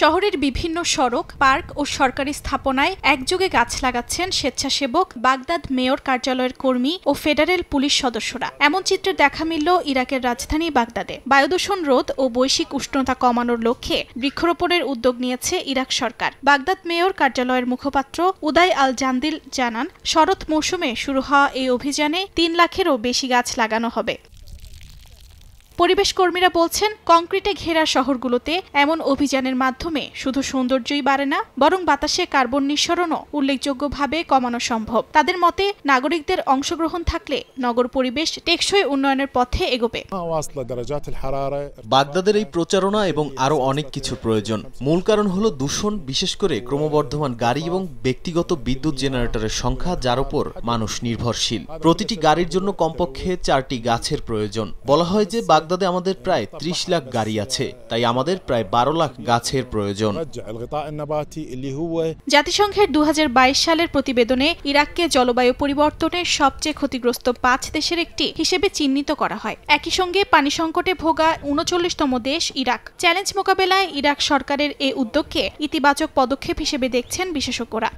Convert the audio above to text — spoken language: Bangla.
শহরের বিভিন্ন সড়ক, পার্ক ও সরকারি স্থাপনায় একযোগে গাছ লাগাচ্ছেন স্বেচ্ছাসেবক, বাগদাদ মেয়র কার্যালয়ের কর্মী ও ফেডারেল পুলিশ সদস্যরা। এমন চিত্রের দেখা মিলল ইরাকের রাজধানী বাগদাদে। বায়ুদূষণ রোধ ও বৈশ্বিক উষ্ণতা কমানোর লক্ষ্যে বৃক্ষরোপণের উদ্যোগ নিয়েছে ইরাক সরকার। বাগদাদ মেয়র কার্যালয়ের মুখপাত্র উদাই আল জান্দিল জানান, শরৎ মৌসুমে শুরু হওয়া এই অভিযানে ৩ লাখেরও বেশি গাছ লাগানো হবে। পরিবেশ কর্মীরা বলছেন, কংক্রিটে ঘেরা শহরগুলোতে এমন অভিযানের মাধ্যমে শুধু সৌন্দর্যই বাড়ে না, বরং বাতাসে কার্বন নিঃসরণও উল্লেখযোগ্যভাবে কমানো সম্ভব। তাদের মতে, নাগরিকদের অংশগ্রহণ থাকলে নগর পরিবেশ টেকসই উন্নয়নের পথে এগোবে। বাগদাদের এই প্রচারণা এবং আরো অনেক কিছুর প্রয়োজন। মূল কারণ হলো দূষণ, বিশেষ করে ক্রমবর্ধমান গাড়ি এবং ব্যক্তিগত বিদ্যুৎ জেনারেটরের সংখ্যা, যার উপর মানুষ নির্ভরশীল। প্রতিটি গাড়ির জন্য কমপক্ষে 4টি গাছের প্রয়োজন। বলা হয় যে বাগদাদে আমাদের প্রায় 30 লাখ গাড়ি আছে, তাই আমাদের প্রায় 12 লাখ গাছের প্রয়োজন। জাতিসংঘের 2022 সালের প্রতিবেদনে ইরাককে জলবায়ু পরিবর্তনের সবচেয়ে ক্ষতিগ্রস্ত 5 দেশের একটি হিসেবে চিহ্নিত করা হয়। একই সঙ্গে পানি সংকটে ভোগা 39তম দেশ ইরাক। চ্যালেঞ্জ মোকাবেলায় ইরাক সরকারের এ উদ্যোগকে ইতিবাচক পদক্ষেপ হিসেবে দেখছেন বিশেষজ্ঞরা।